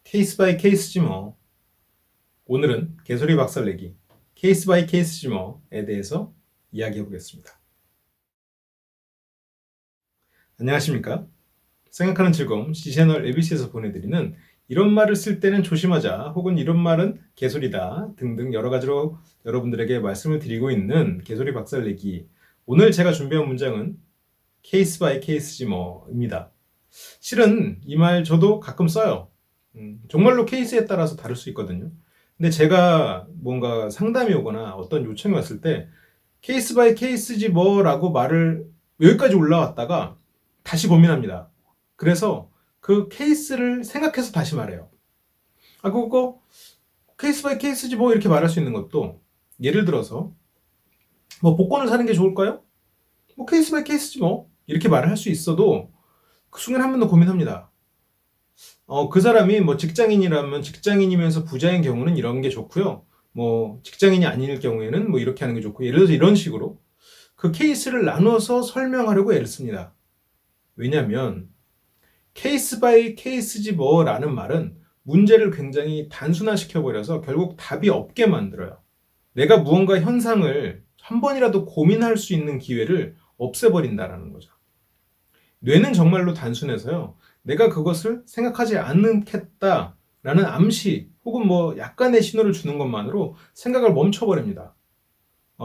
케이스 바이 케이스지 뭐. 오늘은 개소리 박살내기 케이스 바이 케이스지 뭐에 대해서 이야기해 보겠습니다. 안녕하십니까? 생각하는 즐거움 C채널 ABC에서 보내드리는 이런 말을 쓸 때는 조심하자 혹은 이런 말은 개소리다 등등 여러 가지로 여러분들에게 말씀을 드리고 있는 개소리 박살내기. 오늘 제가 준비한 문장은 케이스 바이 케이스지 뭐입니다. 실은 이 말 저도 가끔 써요. 정말로 케이스에 따라서 다를 수 있거든요. 근데 제가 뭔가 상담이 오거나 어떤 요청이 왔을 때 케이스 바이 케이스지 뭐라고 말을 여기까지 올라왔다가 다시 고민합니다. 그래서 그 케이스를 생각해서 다시 말해요. 그거 케이스 바이 케이스지 뭐 이렇게 말할 수 있는 것도 예를 들어서 뭐 복권을 사는 게 좋을까요? 뭐 케이스 바이 케이스지 뭐 이렇게 말을 할 수 있어도 그 순간 한 번 더 고민합니다. 그 사람이 뭐 직장인이라면 직장인이면서 부자인 경우는 이런 게 좋고요. 뭐 직장인이 아닐 경우에는 뭐 이렇게 하는 게 좋고, 예를 들어서 이런 식으로 그 케이스를 나눠서 설명하려고 애를 씁니다. 왜냐하면 케이스 바이 케이스지 뭐라는 말은 문제를 굉장히 단순화시켜 버려서 결국 답이 없게 만들어요. 내가 무언가 현상을 한 번이라도 고민할 수 있는 기회를 없애버린다라는 거죠. 뇌는 정말로 단순해서요. 내가 그것을 생각하지 않겠다라는 암시 혹은 뭐 약간의 신호를 주는 것만으로 생각을 멈춰버립니다.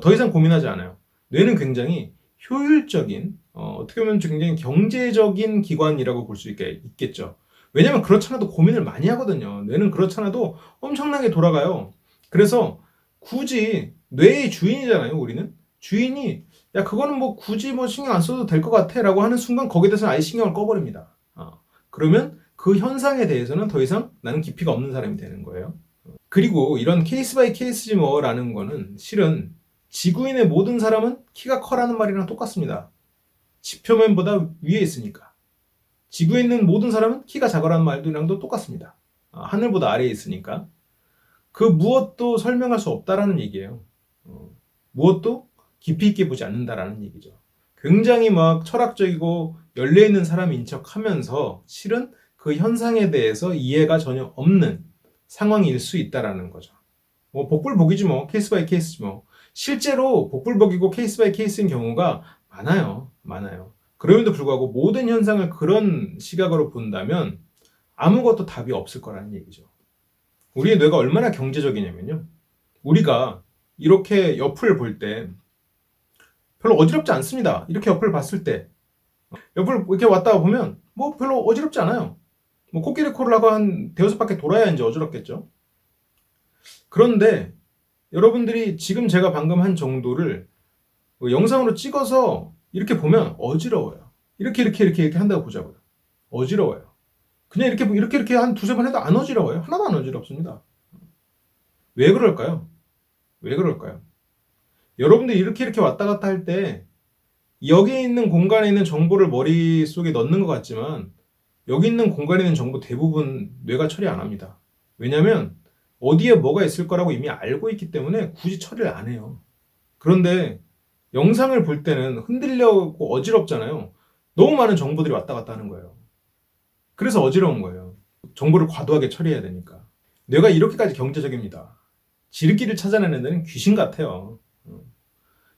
더 이상 고민하지 않아요. 뇌는 굉장히 효율적인, 어떻게 보면 굉장히 경제적인 기관이라고 볼 수 있겠죠. 왜냐하면 그렇잖아도 고민을 많이 하거든요. 뇌는 그렇잖아도 엄청나게 돌아가요. 그래서 굳이 뇌의 주인이잖아요, 우리는. 주인이 야 그거는 뭐 굳이 뭐 신경 안 써도 될 것 같아 라고 하는 순간 거기에 대해서 아예 신경을 꺼버립니다. 그러면 그 현상에 대해서는 더 이상 나는 깊이가 없는 사람이 되는 거예요. 그리고 이런 케이스 바이 케이스지 뭐라는 거는 실은 지구인의 모든 사람은 키가 커라는 말이랑 똑같습니다. 지표면보다 위에 있으니까. 지구에 있는 모든 사람은 키가 작아라는 말이랑도 똑같습니다. 하늘보다 아래에 있으니까. 그 무엇도 설명할 수 없다라는 얘기예요. 무엇도 깊이 있게 보지 않는다라는 얘기죠. 굉장히 막 철학적이고 열려있는 사람인 척 하면서 실은 그 현상에 대해서 이해가 전혀 없는 상황일 수 있다라는 거죠. 뭐 복불복이지 뭐, 케이스 바이 케이스지 뭐. 실제로 복불복이고 케이스 바이 케이스인 경우가 많아요. 많아요. 그럼에도 불구하고 모든 현상을 그런 시각으로 본다면 아무것도 답이 없을 거라는 얘기죠. 우리의 뇌가 얼마나 경제적이냐면요. 우리가 이렇게 옆을 볼 때 별로 어지럽지 않습니다. 이렇게 옆을 봤을 때 옆을 이렇게 왔다가 보면 뭐 별로 어지럽지 않아요. 뭐 코끼리 코를 하고 한 대여섯 바퀴 돌아야 이제 어지럽겠죠. 그런데 여러분들이 지금 제가 방금 한 정도를 영상으로 찍어서 이렇게 보면 어지러워요. 이렇게 한다고 보자고요. 어지러워요. 그냥 이렇게 한 두세 번 해도 안 어지러워요. 하나도 안 어지럽습니다. 왜 그럴까요? 왜 그럴까요? 여러분들이 이렇게 왔다 갔다 할 때 여기 있는 공간에 있는 정보를 머릿속에 넣는 것 같지만 여기 있는 공간에 있는 정보 대부분 뇌가 처리 안 합니다. 왜냐하면 어디에 뭐가 있을 거라고 이미 알고 있기 때문에 굳이 처리를 안 해요. 그런데 영상을 볼 때는 흔들려고 어지럽잖아요. 너무 많은 정보들이 왔다 갔다 하는 거예요. 그래서 어지러운 거예요. 정보를 과도하게 처리해야 되니까. 뇌가 이렇게까지 경제적입니다. 지름길을 찾아내는 데는 귀신 같아요.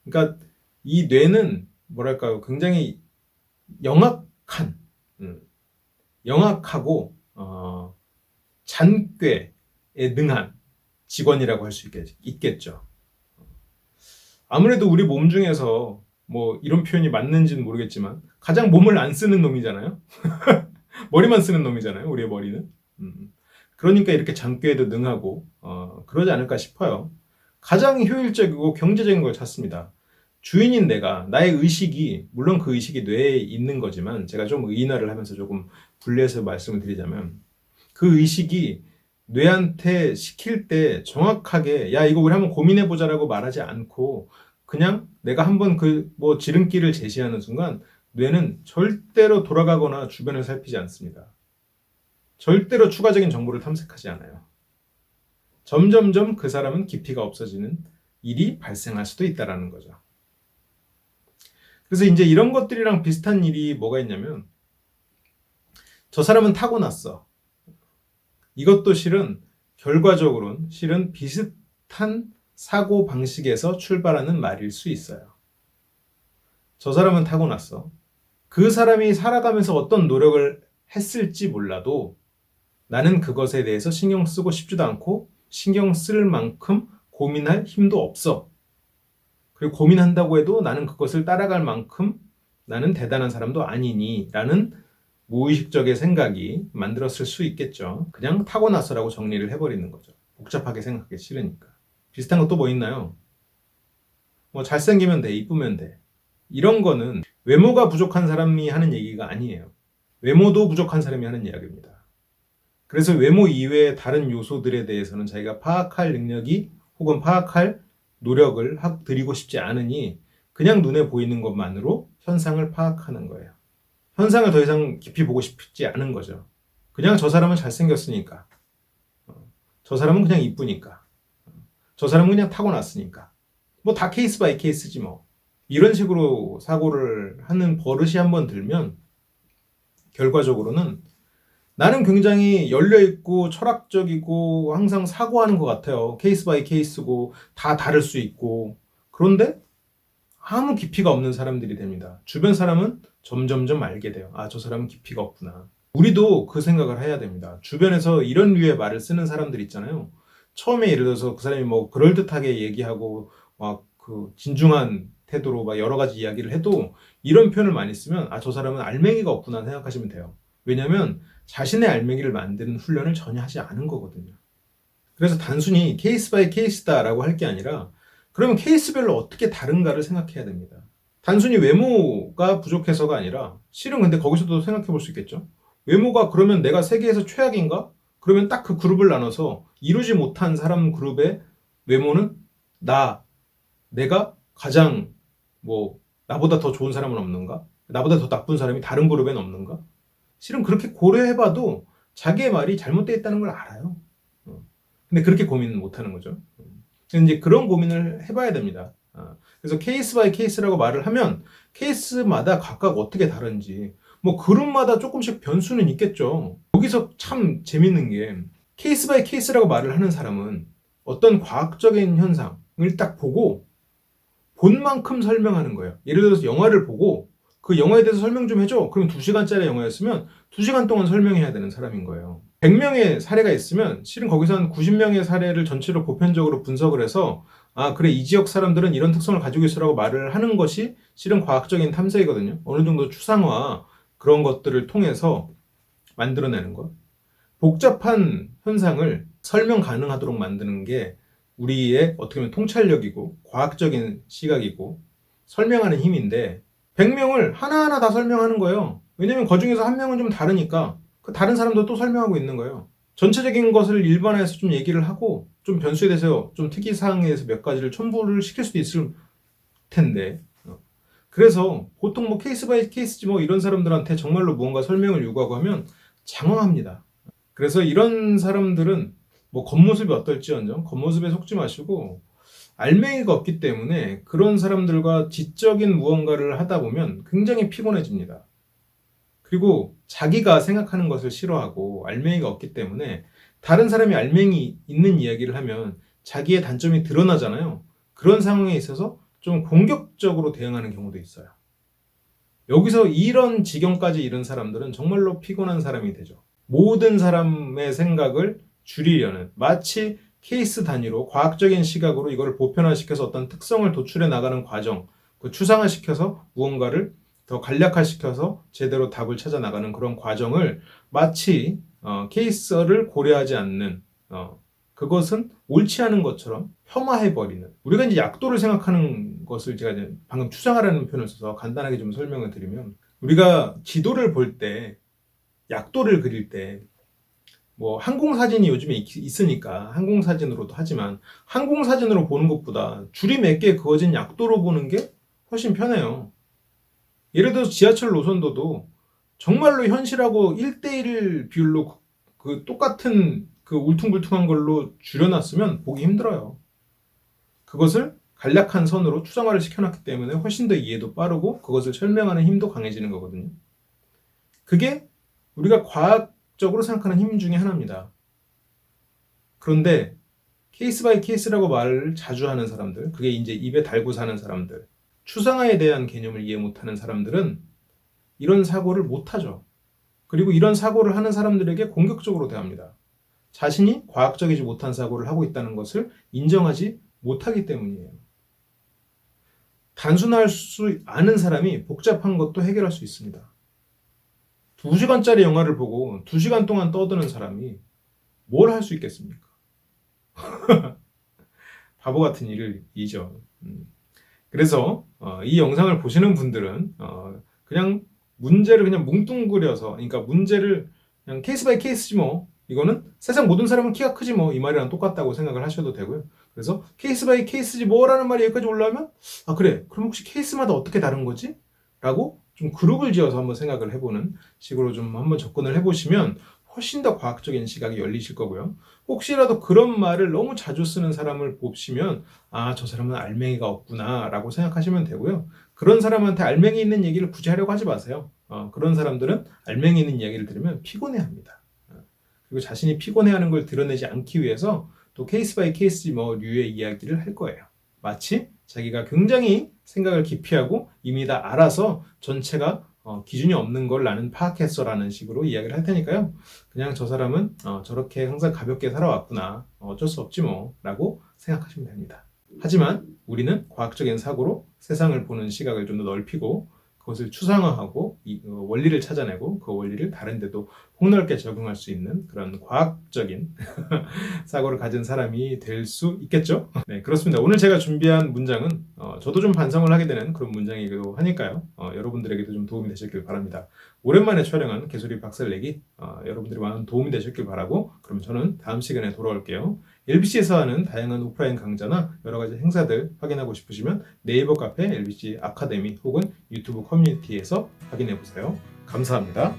그러니까 이 뇌는 뭐랄까요, 굉장히 영악한, 영악하고 잔꾀에 능한 직원이라고 할 수 있겠죠. 아무래도 우리 몸 중에서 뭐 이런 표현이 맞는지는 모르겠지만 가장 몸을 안 쓰는 놈이잖아요. 머리만 쓰는 놈이잖아요. 우리의 머리는. 그러니까 이렇게 잔꾀에도 능하고 그러지 않을까 싶어요. 가장 효율적이고 경제적인 걸 찾습니다. 주인인 내가, 나의 의식이, 물론 그 의식이 뇌에 있는 거지만 제가 좀 의인화를 하면서 조금 분리해서 말씀을 드리자면 그 의식이 뇌한테 시킬 때 정확하게 야 이거 우리 한번 고민해보자라고 말하지 않고 그냥 내가 한번 그 뭐 지름길을 제시하는 순간 뇌는 절대로 돌아가거나 주변을 살피지 않습니다. 절대로 추가적인 정보를 탐색하지 않아요. 점점점 그 사람은 깊이가 없어지는 일이 발생할 수도 있다는 거죠. 그래서 이제 이런 것들이랑 비슷한 일이 뭐가 있냐면 저 사람은 타고났어. 이것도 실은 비슷한 사고 방식에서 출발하는 말일 수 있어요. 저 사람은 타고났어. 그 사람이 살아가면서 어떤 노력을 했을지 몰라도 나는 그것에 대해서 신경 쓰고 싶지도 않고 신경 쓸 만큼 고민할 힘도 없어. 그리고 고민한다고 해도 나는 그것을 따라갈 만큼 나는 대단한 사람도 아니니 라는 무의식적인 생각이 만들었을 수 있겠죠. 그냥 타고났어라고 정리를 해버리는 거죠. 복잡하게 생각하기 싫으니까. 비슷한 것도 뭐 있나요? 뭐 잘생기면 돼, 이쁘면 돼. 이런 거는 외모가 부족한 사람이 하는 얘기가 아니에요. 외모도 부족한 사람이 하는 이야기입니다. 그래서 외모 이외의 다른 요소들에 대해서는 자기가 파악할 능력이 혹은 파악할 노력을 드리고 싶지 않으니 그냥 눈에 보이는 것만으로 현상을 파악하는 거예요. 현상을 더 이상 깊이 보고 싶지 않은 거죠. 그냥 저 사람은 잘생겼으니까. 저 사람은 그냥 이쁘니까. 저 사람은 그냥 타고났으니까. 뭐 다 케이스 바이 케이스지 뭐. 이런 식으로 사고를 하는 버릇이 한번 들면 결과적으로는 나는 굉장히 열려있고 철학적이고 항상 사고하는 것 같아요. 케이스 바이 케이스고 다 다를 수 있고. 그런데 아무 깊이가 없는 사람들이 됩니다. 주변 사람은 점점점 알게 돼요. 아, 저 사람은 깊이가 없구나. 우리도 그 생각을 해야 됩니다. 주변에서 이런 류의 말을 쓰는 사람들 있잖아요. 처음에 예를 들어서 그 사람이 뭐 그럴듯하게 얘기하고 막 그 진중한 태도로 막 여러 가지 이야기를 해도 이런 표현을 많이 쓰면 아, 저 사람은 알맹이가 없구나 생각하시면 돼요. 왜냐하면 자신의 알맹이를 만드는 훈련을 전혀 하지 않은 거거든요. 그래서 단순히 케이스 바이 케이스다라고 할 게 아니라 그러면 케이스별로 어떻게 다른가를 생각해야 됩니다. 단순히 외모가 부족해서가 아니라 실은 근데 거기서도 생각해 볼 수 있겠죠. 외모가 그러면 내가 세계에서 최악인가? 그러면 딱 그 그룹을 나눠서 이루지 못한 사람 그룹의 외모는 내가 가장 뭐 나보다 더 좋은 사람은 없는가? 나보다 더 나쁜 사람이 다른 그룹엔 없는가? 실은 그렇게 고려해봐도 자기의 말이 잘못되어 있다는 걸 알아요. 근데 그렇게 고민은 못하는 거죠. 이제 그런 고민을 해봐야 됩니다. 그래서 케이스 바이 케이스라고 말을 하면 케이스마다 각각 어떻게 다른지 뭐 그룹마다 조금씩 변수는 있겠죠. 여기서 참 재밌는 게 케이스 바이 케이스라고 말을 하는 사람은 어떤 과학적인 현상을 딱 보고 본 만큼 설명하는 거예요. 예를 들어서 영화를 보고 그 영화에 대해서 설명 좀 해줘. 그럼 2시간짜리 영화였으면 2시간 동안 설명해야 되는 사람인 거예요. 100명의 사례가 있으면 실은 거기서 한 90명의 사례를 전체로 보편적으로 분석을 해서 아, 그래, 이 지역 사람들은 이런 특성을 가지고 있으라고 말을 하는 것이 실은 과학적인 탐색이거든요. 어느 정도 추상화 그런 것들을 통해서 만들어내는 것. 복잡한 현상을 설명 가능하도록 만드는 게 우리의 어떻게 보면 통찰력이고 과학적인 시각이고 설명하는 힘인데 100명을 하나하나 다 설명하는 거예요. 왜냐면 그 중에서 한 명은 좀 다르니까 그 다른 사람도 또 설명하고 있는 거예요. 전체적인 것을 일반화해서 좀 얘기를 하고 좀 변수에 대해서 좀 특이사항에 대해서 몇 가지를 첨부를 시킬 수도 있을 텐데 그래서 보통 뭐 케이스 바이 케이스지 뭐 이런 사람들한테 정말로 무언가 설명을 요구하고 하면 장황합니다. 그래서 이런 사람들은 뭐 겉모습이 어떨지언정 겉모습에 속지 마시고 알맹이가 없기 때문에 그런 사람들과 지적인 무언가를 하다 보면 굉장히 피곤해집니다. 그리고 자기가 생각하는 것을 싫어하고 알맹이가 없기 때문에 다른 사람이 알맹이 있는 이야기를 하면 자기의 단점이 드러나잖아요. 그런 상황에 있어서 좀 공격적으로 대응하는 경우도 있어요. 여기서 이런 지경까지 이른 사람들은 정말로 피곤한 사람이 되죠. 모든 사람의 생각을 줄이려는 마치 케이스 단위로 과학적인 시각으로 이걸 보편화시켜서 어떤 특성을 도출해 나가는 과정, 그 추상화시켜서 무언가를 더 간략화시켜서 제대로 답을 찾아 나가는 그런 과정을 마치 케이스를 고려하지 않는 그것은 옳지 않은 것처럼 폄하해버리는 우리가 이제 약도를 생각하는 것을 제가 이제 방금 추상화라는 표현을 써서 간단하게 좀 설명을 드리면 우리가 지도를 볼 때 약도를 그릴 때 뭐 항공사진이 요즘에 있으니까 항공사진으로도 하지만 항공사진으로 보는 것보다 줄이 몇 개 그어진 약도로 보는 게 훨씬 편해요. 예를 들어서 지하철 노선도도 정말로 현실하고 1대1 비율로 그 똑같은 그 울퉁불퉁한 걸로 줄여놨으면 보기 힘들어요. 그것을 간략한 선으로 추상화를 시켜놨기 때문에 훨씬 더 이해도 빠르고 그것을 설명하는 힘도 강해지는 거거든요. 그게 우리가 과학적으로 생각하는 힘 중에 하나입니다. 그런데 케이스 바이 케이스라고 말을 자주 하는 사람들, 그게 이제 입에 달고 사는 사람들, 추상화에 대한 개념을 이해 못하는 사람들은 이런 사고를 못하죠. 그리고 이런 사고를 하는 사람들에게 공격적으로 대합니다. 자신이 과학적이지 못한 사고를 하고 있다는 것을 인정하지 못하기 때문이에요. 단순할 수 아는 사람이 복잡한 것도 해결할 수 있습니다. 2시간짜리 영화를 보고 2시간 동안 떠드는 사람이 뭘 할 수 있겠습니까? 바보 같은 일이죠. 그래서 이 영상을 보시는 분들은 그냥 문제를 그냥 뭉뚱그려서, 그러니까 문제를 그냥 케이스 바이 케이스지 뭐, 이거는 세상 모든 사람은 키가 크지 뭐, 이 말이랑 똑같다고 생각을 하셔도 되고요. 그래서 케이스 바이 케이스지 뭐라는 말이 여기까지 올라오면 그래, 그럼 혹시 케이스마다 어떻게 다른 거지? 라고 좀 그룹을 지어서 한번 생각을 해보는 식으로 좀 한번 접근을 해보시면 훨씬 더 과학적인 시각이 열리실 거고요. 혹시라도 그런 말을 너무 자주 쓰는 사람을 보시면 저 사람은 알맹이가 없구나 라고 생각하시면 되고요. 그런 사람한테 알맹이 있는 얘기를 굳이 하려고 하지 마세요. 그런 사람들은 알맹이 있는 이야기를 들으면 피곤해합니다. 그리고 자신이 피곤해하는 걸 드러내지 않기 위해서 또 케이스 바이 케이스 뭐 류의 이야기를 할 거예요. 마치 자기가 굉장히 생각을 깊이하고 이미 다 알아서 전체가 기준이 없는 걸 나는 파악했어라는 식으로 이야기를 할 테니까요. 그냥 저 사람은 저렇게 항상 가볍게 살아왔구나. 어쩔 수 없지 뭐 라고 생각하시면 됩니다. 하지만 우리는 과학적인 사고로 세상을 보는 시각을 좀 더 넓히고 그것을 추상화하고 원리를 찾아내고 그 원리를 다른 데도 폭넓게 적용할 수 있는 그런 과학적인 사고를 가진 사람이 될 수 있겠죠? 네, 그렇습니다. 오늘 제가 준비한 문장은 저도 좀 반성을 하게 되는 그런 문장이기도 하니까요. 여러분들에게도 좀 도움이 되셨길 바랍니다. 오랜만에 촬영한 개소리 박살내기 여러분들이 많은 도움이 되셨길 바라고, 그럼 저는 다음 시간에 돌아올게요. LBC에서 하는 다양한 오프라인 강좌나 여러 가지 행사들 확인하고 싶으시면 네이버 카페 LBC 아카데미 혹은 유튜브 커뮤니티에서 확인해 보세요. 감사합니다.